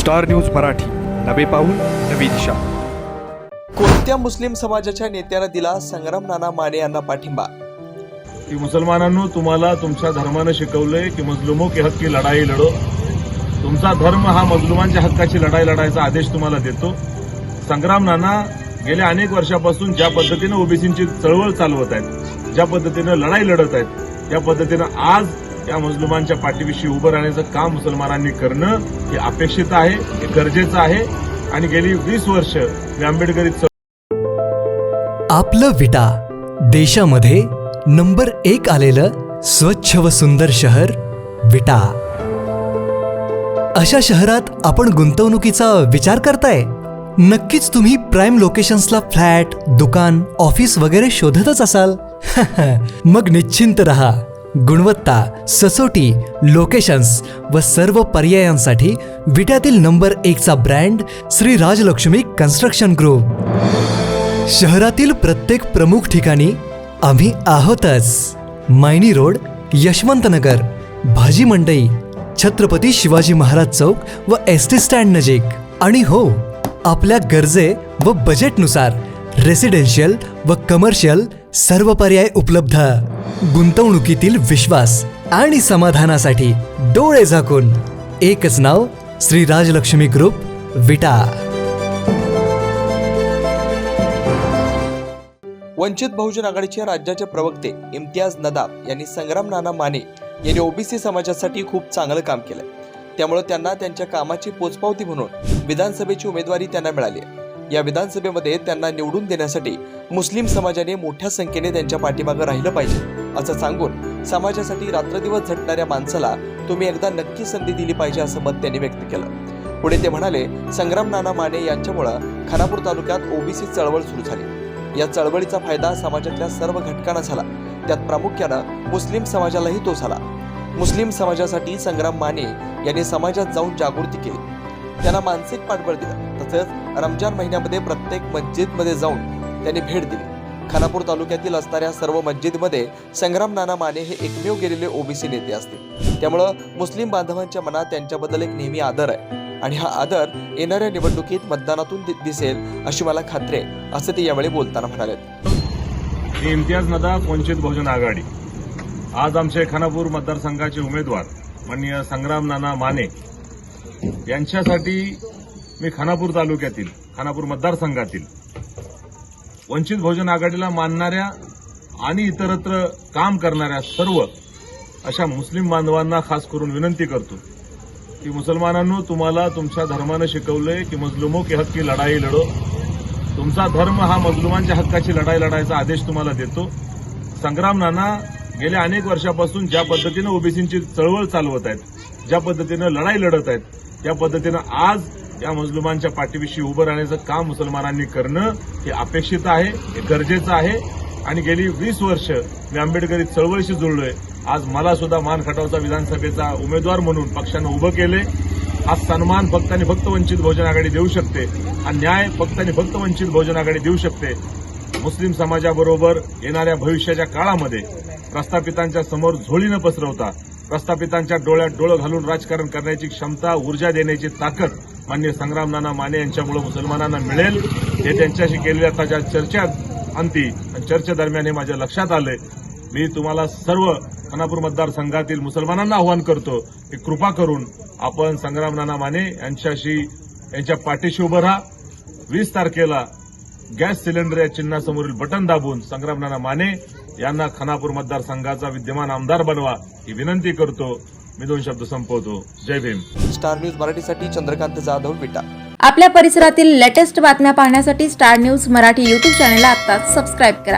Star news Marathi, नवे पाऊल नवी दिशा। कोणत्या मुस्लिम समाजाच्या नेत्यानं दिला संग्राम नाना माने यांना पाठिंबा? की मुसलमानांनो, तुम्हाला तुमच्या धर्मानं शिकवलंय की मजलुमों के हक की लढाई लढो। तुमचा धर्म हा मजलुमांच्या हक्काची लढाई लढायचा आदेश तुम्हाला देतो। संग्राम नाना गेल्या अनेक वर्षापासून ज्या पद्धतीनं ओबीसींची चळवळ चालवत आहेत, ज्या पद्धतीनं लढाई लढत आहेत, त्या पद्धतीनं आज या मजलुमांच्या पाठीविषयी उभं राहण्याचं काम मुसलमानांनी करणं हे अपेक्षित आहे, हे गरजेचं आहे। आणि गेली 20 वर्ष मी आंबेडकरी आपलं विटा, देशामध्ये नंबर 1 आलेलं स्वच्छ व सुंदर शहर विटा। अशा शहरात आपण गुंतवणुकीचा विचार करताय? नक्कीच तुम्ही प्राइम लोकेशन्सला फ्लॅट, दुकान, ऑफिस वगैरे शोधतच असाल। मग निश्चिंत रहा, गुणवत्ता, सचोटी, लोकेशन्स व सर्व पर्यायांसाठी विट्यातील नंबर 1 चा brand Shri Rajalakshmi construction group. शहरातील प्रत्येक प्रमुख ठिकाणी आम्ही आहोतच। मायनी रोड, यशवंतनगर, भाजी मंडई, छत्रपती शिवाजी महाराज चौक व एसटी स्टँड नजीक। आणि हो, आपल्या गरजे व बजेटनुसार रेसिडेन्शियल व कमर्शियल सर्व पर्याय उपलब्ध। गुंतवणुकीतील विश्वास आणि समाधानासाठी डोळे झाकून एकच नाव, श्री राजलक्ष्मी ग्रुप, विटा। वंचित बहुजन आघाडीचे राज्याचे प्रवक्ते इम्तियाज नदाब यांनी संग्राम नाना माने यांनी ओबीसी समाजासाठी खूप चांगलं काम केलं, त्यामुळे त्यांना त्यांच्या कामाची पोचपावती म्हणून विधानसभेची उमेदवारी त्यांना मिळाली। या विधानसभेमध्ये त्यांना निवडून देण्यासाठी मुस्लिम समाजाने मोठ्या संख्येने त्यांच्या पाठीमागे राहिलं पाहिजे असं सांगून समाजासाठी रात्रदिवस झटणाऱ्या माणसाला तुम्ही एकदा नक्की संधी दिली पाहिजे असं मत त्यांनी व्यक्त केलं। पुढे ते म्हणाले, संग्राम नाना माने यांच्यामुळे खानापूर तालुक्यात ओबीसी चळवळ सुरू झाली। या चळवळीचा फायदा समाजातल्या सर्व घटकांना झाला, त्यात प्रामुख्यानं मुस्लिम समाजालाही तो झाला। मुस्लिम समाजासाठी संग्राम माने यांनी समाजात जाऊन जागृती केली, त्यांना मानसिक पाठबळ दिलं। तसंच रमजान महिन्यामध्ये प्रत्येक मस्जिदमध्ये जाऊन त्यांनी भेट दिली। खानापूर तालुक्यातील असणाऱ्या सर्व मस्जिदमध्ये संग्राम नाना माने हे एकमेव गेलेले ओबीसी नेते असतील, त्यामुळं मुस्लिम बांधवांच्या मनात त्यांच्याबद्दल एक नेहमी आदर आहे आणि हा आदर येणाऱ्या निवडणुकीत मतदानातून दिसेल अशी मला खात्री आहे असं ते यावेळी बोलताना म्हणाले। इम्तियाज नदाब, वंचित बहुजन आघाडी। आज आमचे खानापूर मतदारसंघाचे उमेदवार माननीय संग्राम नाना माने यांच्यासाठी मी खानापूर तालुक्यातील, खानापूर मतदारसंघातील वंचित बहुजन आघाडीला मानणाऱ्या आणि इतरत्र काम करणाऱ्या सर्व अशा मुस्लिम बांधवांना खास करून विनंती करतो की मुसलमानांनो, तुम्हाला तुमच्या धर्मानं शिकवलंय की मजलुमों के हक की लढाई लढो। तुमचा धर्म हा मजलुमांच्या हक्काची लढाई लढायचा आदेश तुम्हाला देतो। संग्राम नाना गेल्या अनेक वर्षापासून ज्या पद्धतीनं ओबीसींची चळवळ चालवत आहेत, ज्या पद्धतीनं लढाई लढत आहेत, त्या पद्धतीनं आज या मजलुमांच्या पाठीविषयी उभं राहण्याचं काम मुसलमानांनी करणं हे अपेक्षित आहे, हे गरजेचं आहे। आणि गेली 20 वर्ष मी आंबेडकरी चळवळीशी जुळलोय। आज मला सुद्धा मान खटावचा विधानसभेचा उमेदवार म्हणून पक्षानं उभं केले। हा सन्मान फक्त आणि फक्त वंचित बहुजन आघाडी देऊ शकते, हा न्याय फक्त आणि फक्त वंचित बहुजन आघाडी देऊ शकते। मुस्लिम समाजाबरोबर येणाऱ्या भविष्याच्या काळामध्ये प्रस्थापितांच्या समोर झोळी न पसरवता प्रस्थापितांच्या डोळ्यात डोळं घालून राजकारण करण्याची क्षमता, ऊर्जा देण्याची ताकद माननीय संग्राम नाना माने यांच्यामुळे मुसलमानांना मिळेल हे त्यांच्याशी केलेल्या ताज्या चर्चेत अंती आणि चर्चेदरम्यान हे माझ्या लक्षात आलंय। मी तुम्हाला सर्व खानापूर मतदारसंघातील मुसलमानांना आवाहन करतो की कृपा करून आपण संग्राम नाना माने यांच्या पाठीशी उभं राहा। 20 तारखेला गॅस सिलेंडर या चिन्हासमोरील बटन दाबून संग्राम नाना माने यांना खानापूर मतदारसंघाचा विद्यमान आमदार बनवा ही विनंती करतो। मी 2 शब्द संपवतो। जय भीम। स्टार न्यूज मराठीसाठी चंद्रकांत जाधव, विटा। आपल्या परिसरातील लेटेस्ट बातम्या पाहण्यासाठी स्टार न्यूज मराठी यूट्यूब चॅनलला आत्ताच सबस्क्राईब करा।